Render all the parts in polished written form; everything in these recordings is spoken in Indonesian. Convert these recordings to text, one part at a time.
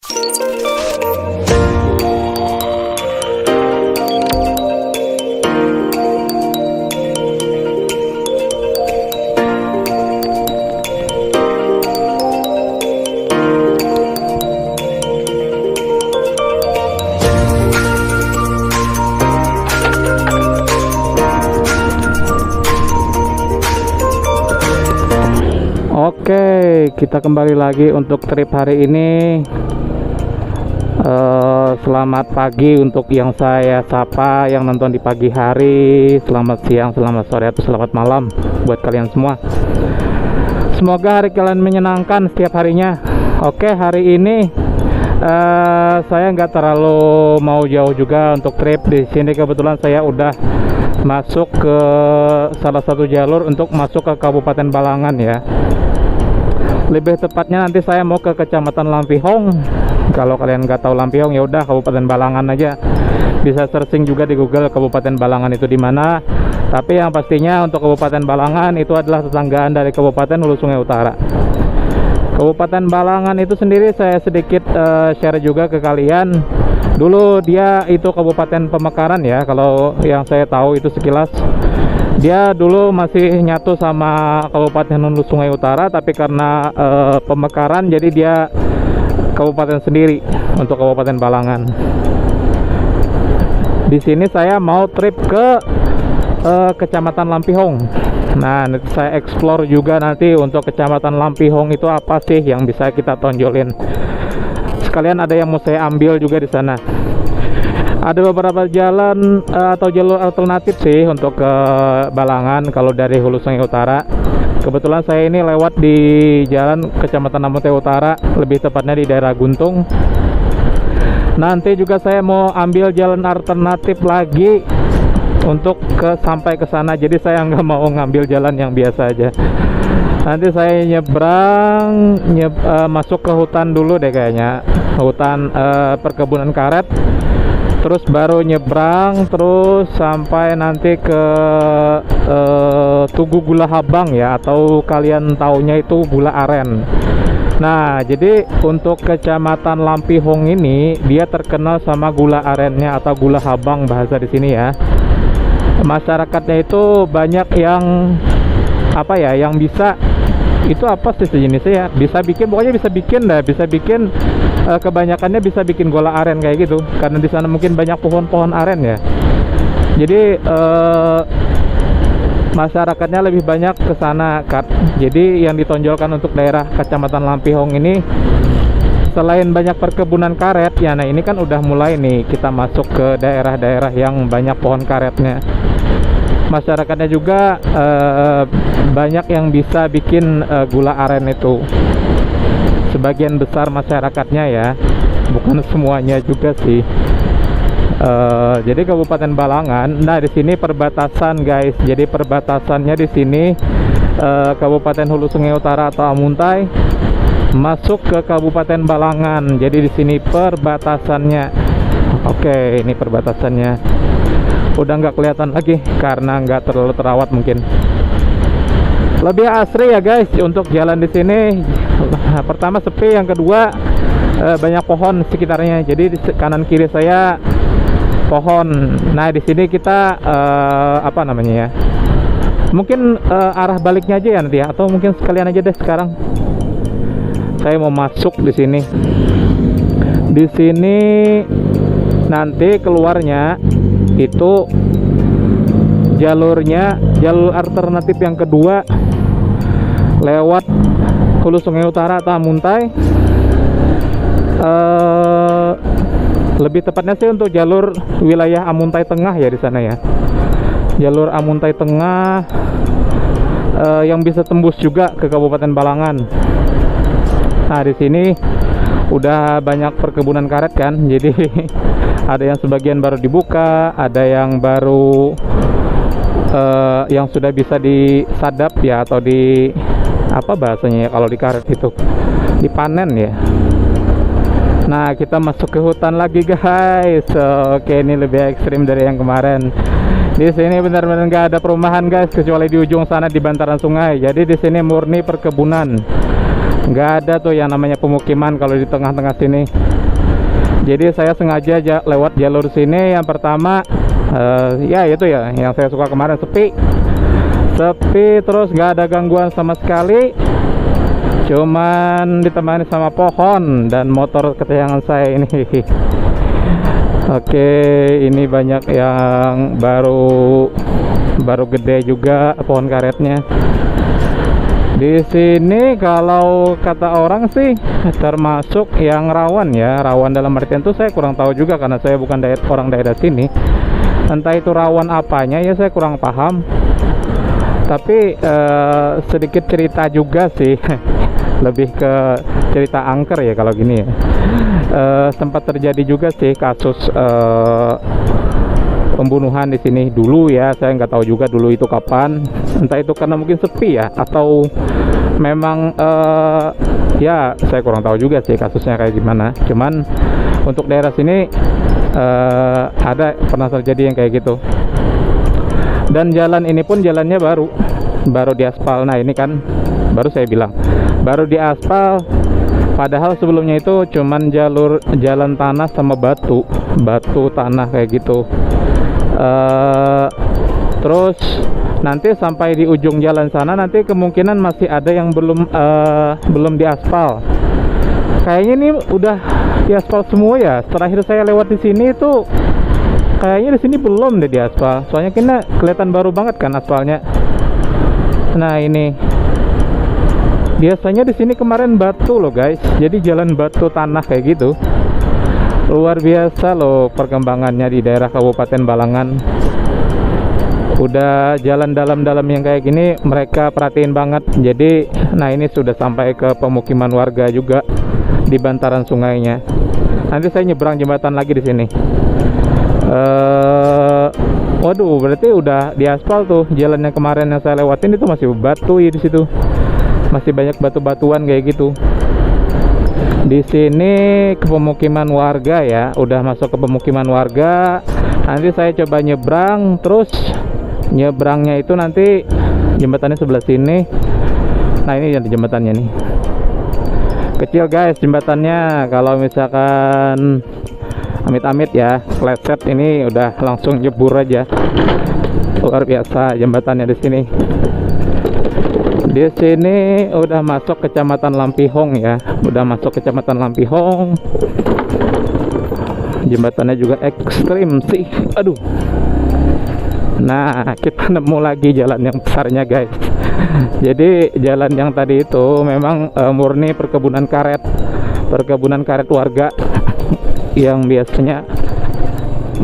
Oke, kita kembali lagi untuk trip hari ini. Selamat pagi untuk yang saya sapa yang nonton di pagi hari. Selamat siang, selamat sore, atau selamat malam buat kalian semua. Semoga hari kalian menyenangkan setiap harinya. Oke, hari ini saya nggak terlalu mau jauh juga untuk trip. Di sini kebetulan saya udah masuk ke salah satu jalur untuk masuk ke Kabupaten Balangan ya. Lebih tepatnya nanti saya mau ke Kecamatan Lampihong. Kalau kalian nggak tahu Lampihong, ya udah Kabupaten Balangan aja. Bisa searching juga di Google Kabupaten Balangan itu di mana. Tapi yang pastinya untuk Kabupaten Balangan itu adalah tetanggaan dari Kabupaten Hulu Sungai Utara. Kabupaten Balangan itu sendiri saya sedikit share juga ke kalian. Dulu dia itu Kabupaten Pemekaran ya. Kalau yang saya tahu itu sekilas, dia dulu masih nyatu sama Kabupaten Hulu Sungai Utara, tapi karena pemekaran jadi dia kabupaten sendiri untuk Kabupaten Balangan. Di sini saya mau trip ke Kecamatan Lampihong. Nah, nanti saya explore juga nanti untuk Kecamatan Lampihong itu apa sih yang bisa kita tonjolin. Sekalian ada yang mau saya ambil juga di sana. Ada beberapa jalan atau jalur alternatif sih untuk ke Balangan kalau dari Hulu Sungai Utara. Kebetulan saya ini lewat di jalan Kecamatan Lampung Utara, lebih tepatnya di daerah Guntung. Nanti juga saya mau ambil jalan alternatif lagi untuk sampai ke sana. Jadi saya nggak mau ngambil jalan yang biasa aja. Nanti saya nyebrang masuk ke hutan dulu deh kayaknya, hutan perkebunan karet. Terus baru nyebrang terus sampai nanti ke Tugu Gula Habang ya, atau kalian taunya itu gula aren. Nah, jadi untuk Kecamatan Lampihong ini dia terkenal sama gula arennya atau gula habang bahasa di sini ya. Masyarakatnya itu banyak yang apa ya, yang bisa itu apa sih sejenisnya ya, bisa bikin, pokoknya bisa bikin kebanyakannya bisa bikin gula aren kayak gitu, karena di sana mungkin banyak pohon-pohon aren ya. Jadi masyarakatnya lebih banyak ke sana. Jadi yang ditonjolkan untuk daerah Kecamatan Lampihong ini selain banyak perkebunan karet ya, nah ini kan udah mulai nih kita masuk ke daerah-daerah yang banyak pohon karetnya. Masyarakatnya juga banyak yang bisa bikin gula aren itu. Sebagian besar masyarakatnya ya, bukan semuanya juga sih. Jadi Kabupaten Balangan, nah di sini perbatasan guys. Jadi perbatasannya di sini Kabupaten Hulu Sungai Utara atau Amuntai masuk ke Kabupaten Balangan. Jadi di sini perbatasannya. Oke, ini perbatasannya. Udah nggak kelihatan lagi karena nggak terlalu terawat mungkin. Lebih asri ya guys untuk jalan di sini. Pertama sepi, yang kedua banyak pohon sekitarnya. Jadi di kanan kiri saya pohon. Nah di sini kita apa namanya ya? Mungkin arah baliknya aja ya nanti ya, atau mungkin sekalian aja deh sekarang. Saya mau masuk di sini. Di sini nanti keluarnya itu jalurnya jalur alternatif yang kedua lewat Hulu Sungai Utara atau Amuntai. Lebih tepatnya sih untuk jalur wilayah Amuntai Tengah ya di sana ya. Jalur Amuntai Tengah yang bisa tembus juga ke Kabupaten Balangan. Nah di sini udah banyak perkebunan karet kan, jadi ada yang sebagian baru dibuka, ada yang baru yang sudah bisa disadap ya, atau di apa bahasanya ya kalau di karet itu, dipanen ya. Nah kita masuk ke hutan lagi guys. Oke, ini lebih ekstrim dari yang kemarin. Di sini benar-benar nggak ada perumahan guys, kecuali di ujung sana di bantaran sungai. Jadi di sini murni perkebunan. nggak ada tuh yang namanya pemukiman kalau di tengah-tengah sini. Jadi saya sengaja lewat jalur sini. Yang pertama ya itu ya yang saya suka kemarin, sepi terus nggak ada gangguan sama sekali, cuman ditemani sama pohon dan motor kesayangan saya ini. Oke, ini banyak yang baru gede juga pohon karetnya. Di sini kalau kata orang sih termasuk yang rawan ya. Rawan dalam artian itu saya kurang tahu juga karena saya bukan orang daerah sini. Entah itu rawan apanya ya saya kurang paham. Tapi sedikit cerita juga sih. Lebih ke cerita angker ya kalau gini ya. Sempat terjadi juga sih kasus pembunuhan di sini dulu ya. Saya nggak tahu juga dulu itu kapan, entah itu karena mungkin sepi ya atau memang ya saya kurang tahu juga sih kasusnya kayak gimana. Cuman untuk daerah sini ada pernah terjadi yang kayak gitu. Dan jalan ini pun jalannya baru diaspal. Nah ini kan baru saya bilang baru diaspal, padahal sebelumnya itu cuman jalan tanah sama batu tanah kayak gitu. Terus nanti sampai di ujung jalan sana nanti kemungkinan masih ada yang belum diaspal. Kayaknya ini udah diaspal semua ya. Terakhir saya lewat di sini itu kayaknya di sini belum deh diaspal. Soalnya kayaknya kelihatan baru banget kan aspalnya. Nah ini biasanya di sini kemarin batu loh guys. Jadi jalan batu tanah kayak gitu. Luar biasa loh perkembangannya di daerah Kabupaten Balangan. Udah jalan dalam-dalam yang kayak gini mereka perhatiin banget. Jadi nah ini sudah sampai ke pemukiman warga juga di bantaran sungainya. Nanti saya nyebrang jembatan lagi di sini. Waduh, berarti udah diaspal tuh. Jalan yang kemarin yang saya lewatin itu masih batu ya di situ. Masih banyak batu-batuan kayak gitu. Di sini ke pemukiman warga ya, udah masuk ke pemukiman warga. Nanti saya coba nyebrang, terus nyebrangnya itu nanti jembatannya sebelah sini. Nah ini jembatannya nih, kecil guys jembatannya. Kalau misalkan amit-amit ya keleset ini udah langsung jebur aja. Luar biasa jembatannya di sini. Di sini udah masuk Kecamatan Lampihong ya, udah masuk Kecamatan Lampihong. Jembatannya juga ekstrim sih, aduh. Nah kita nemu lagi jalan yang besarnya guys. Jadi jalan yang tadi itu memang murni perkebunan karet warga yang biasanya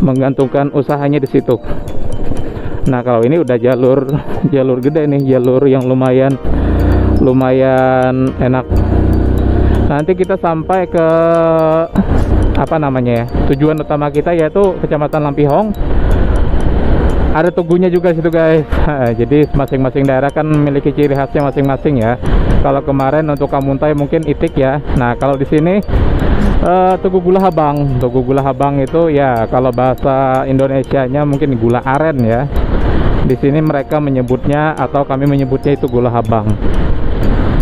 menggantungkan usahanya di situ. Nah kalau ini udah jalur gede nih, jalur yang lumayan enak. Nanti kita sampai ke apa namanya ya, tujuan utama kita yaitu Kecamatan Lampihong. Ada tugunya juga situ guys. Jadi masing-masing daerah kan memiliki ciri khasnya masing-masing ya. Kalau kemarin untuk Kamuntai mungkin itik ya. Nah kalau di sini Tugu Gula Habang. Tugu Gula Habang itu ya kalau bahasa Indonesianya mungkin gula aren ya. Di sini mereka menyebutnya atau kami menyebutnya itu gula habang.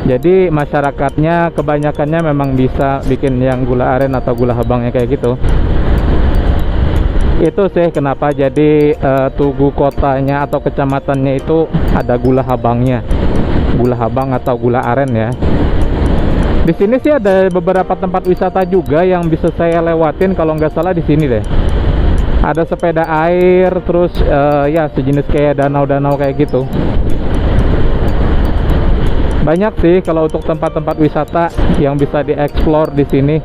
Jadi masyarakatnya kebanyakannya memang bisa bikin yang gula aren atau gula habangnya kayak gitu. Itu sih kenapa jadi tugu kotanya atau kecamatannya itu ada gula habangnya. Gula habang atau gula aren ya. Di sini sih ada beberapa tempat wisata juga yang bisa saya lewatin kalau nggak salah di sini deh. Ada sepeda air, terus ya sejenis kayak danau-danau kayak gitu. Banyak sih kalau untuk tempat-tempat wisata yang bisa dieksplor di sini.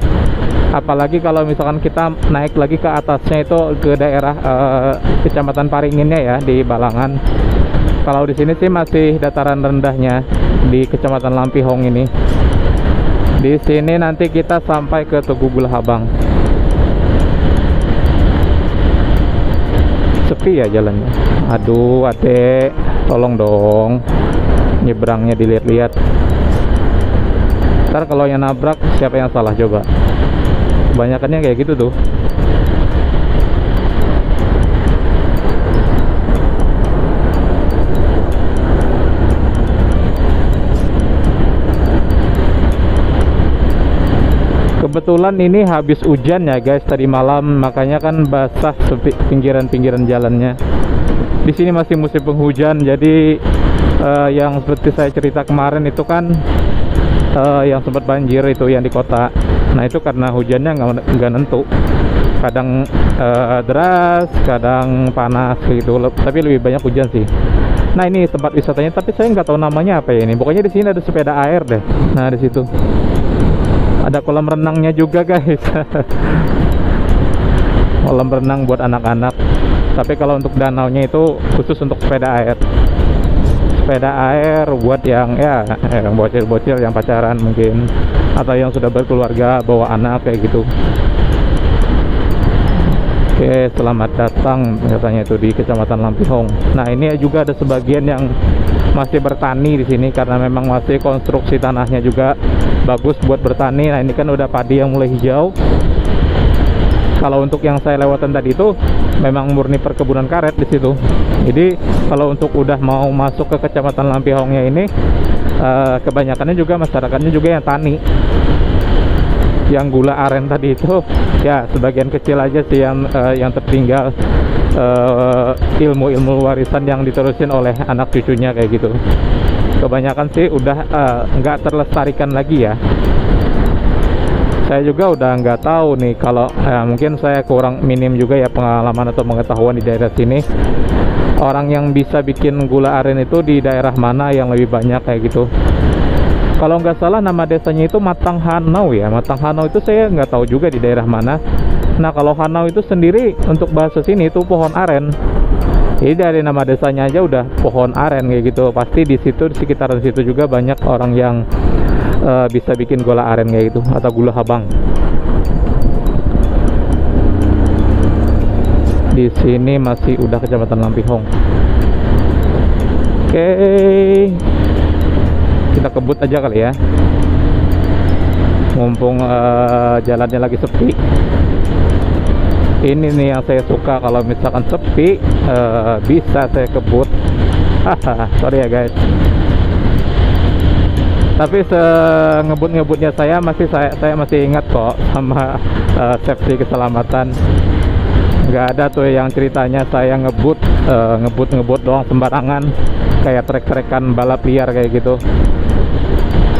Apalagi kalau misalkan kita naik lagi ke atasnya itu ke daerah Kecamatan Paringinnya ya di Balangan. Kalau di sini sih masih dataran rendahnya di Kecamatan Lampihong ini. Di sini nanti kita sampai ke Tugu Gula Habang. Sepi ya jalannya. Aduh adek, tolong dong nyebrangnya dilihat-lihat. Ntar kalau yang nabrak siapa yang salah coba. Kebanyakannya kayak gitu tuh. Kebetulan ini habis hujan ya guys tadi malam, makanya kan basah pinggiran-pinggiran jalannya. Di sini masih musim penghujan, jadi yang seperti saya cerita kemarin itu kan yang sempat banjir itu yang di kota. Nah itu karena hujannya nggak nentu, kadang deras, kadang panas gitu. Tapi lebih banyak hujan sih. Nah ini tempat wisatanya, tapi saya nggak tahu namanya apa ya ini. Pokoknya di sini ada sepeda air deh. Nah di situ ada kolam renangnya juga guys. Kolam renang buat anak-anak. Tapi kalau untuk danaunya itu khusus untuk sepeda air. Sepeda air buat yang yang bocil-bocil yang pacaran mungkin, atau yang sudah berkeluarga bawa anak kayak gitu. Oke, selamat datang katanya itu di Kecamatan Lampihong. Nah, ini juga ada sebagian yang masih bertani di sini karena memang masih konstruksi tanahnya juga bagus buat bertani. Nah, ini kan udah padi yang mulai hijau. Kalau untuk yang saya lewatan tadi itu memang murni perkebunan karet di situ. Jadi kalau untuk udah mau masuk ke Kecamatan Lampihongnya ini kebanyakannya juga masyarakatnya juga yang tani. Yang gula aren tadi itu ya sebagian kecil aja sih yang tertinggal, ilmu-ilmu warisan yang diterusin oleh anak cucunya kayak gitu. Kebanyakan sih udah nggak terlestarikan lagi ya. Saya juga udah nggak tahu nih, kalau mungkin saya kurang minim juga ya pengalaman atau pengetahuan di daerah sini. Orang yang bisa bikin gula aren itu di daerah mana yang lebih banyak kayak gitu. Kalau nggak salah nama desanya itu Matang Hanau ya. Matang Hanau itu saya nggak tahu juga di daerah mana. Nah kalau Hanau itu sendiri untuk bahasa sini itu pohon aren. Jadi dari nama desanya aja udah pohon aren kayak gitu. Pasti di situ, di sekitaran situ juga banyak orang yang bisa bikin gula aren kayak gitu atau gula habang. Di sini masih udah Kecamatan Lampihong. Oke. Kita kebut aja kali ya, mumpung jalannya lagi sepi. Ini nih yang saya suka, kalau misalkan sepi bisa saya kebut. Sorry ya guys, tapi ngebut-ngebutnya saya masih ingat kok sama safety keselamatan. Nggak ada tuh yang ceritanya saya ngebut doang sembarangan kayak trek-trekan balap liar kayak gitu.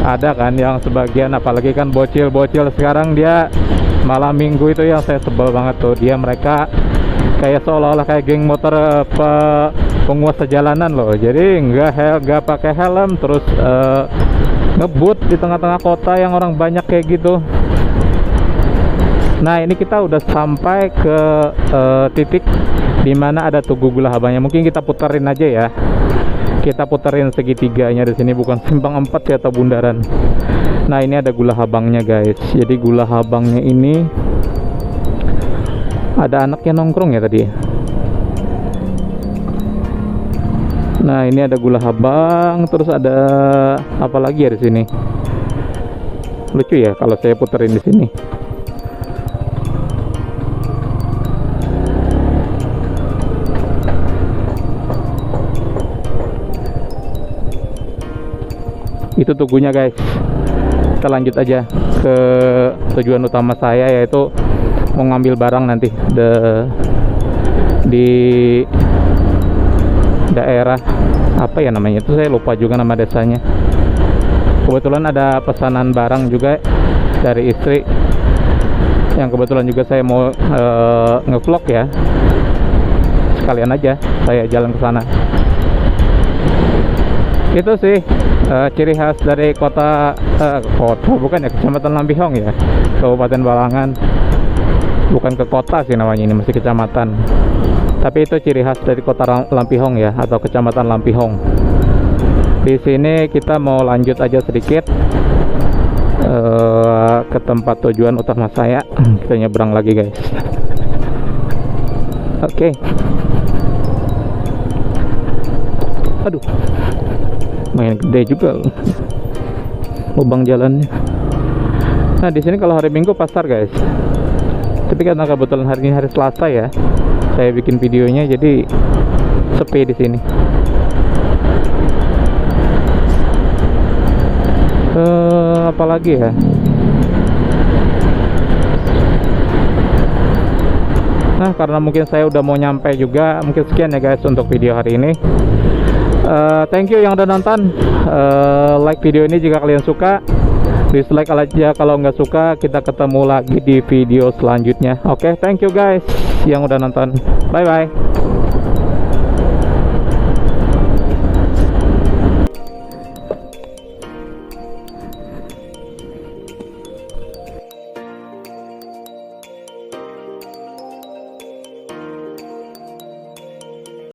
Ada kan yang sebagian, apalagi kan bocil-bocil sekarang, dia malam minggu itu yang saya sebel banget tuh. Mereka kayak seolah-olah kayak geng motor penguasa jalanan loh. Jadi nggak pakai helm, terus ngebut di tengah-tengah kota yang orang banyak kayak gitu. Nah ini kita udah sampai ke titik dimana ada Tugu Gula Habangnya. Mungkin kita puterin aja ya. Kita puterin segitiganya di sini, bukan simpang 4 ya atau bundaran. Nah ini ada Gula Habangnya guys. Jadi Gula Habangnya ini ada anaknya nongkrong ya tadi. Nah ini ada Gula Habang, terus ada apa lagi ya di sini? Lucu ya kalau saya puterin di sini. Itu tugunya guys. Kita lanjut aja ke tujuan utama saya, yaitu mau ngambil barang nanti di daerah apa ya namanya itu, saya lupa juga nama desanya. Kebetulan ada pesanan barang juga dari istri, yang kebetulan juga saya mau ngevlog ya, sekalian aja saya jalan ke sana. Itu sih ciri khas dari kota bukan ya, Kecamatan Lampihong ya, Kabupaten Balangan. Bukan ke kota sih namanya, ini masih kecamatan. Tapi itu ciri khas dari kota Lampihong ya, atau Kecamatan Lampihong. Di sini kita mau lanjut aja sedikit ke tempat tujuan utama saya. Kita nyebrang lagi guys. Oke. Aduh, main gede juga lubang jalannya. Nah di sini kalau hari Minggu pasar guys, tapi karena kebetulan hari ini hari Selasa ya, saya bikin videonya jadi sepi di sini. Apalagi ya, sana karena mungkin saya udah mau nyampe juga. Mungkin sekian ya guys untuk video hari ini. Thank you yang udah nonton. Like video ini jika kalian suka, dislike aja kalau nggak suka. Kita ketemu lagi di video selanjutnya. Oke, thank you guys yang udah nonton. Bye bye.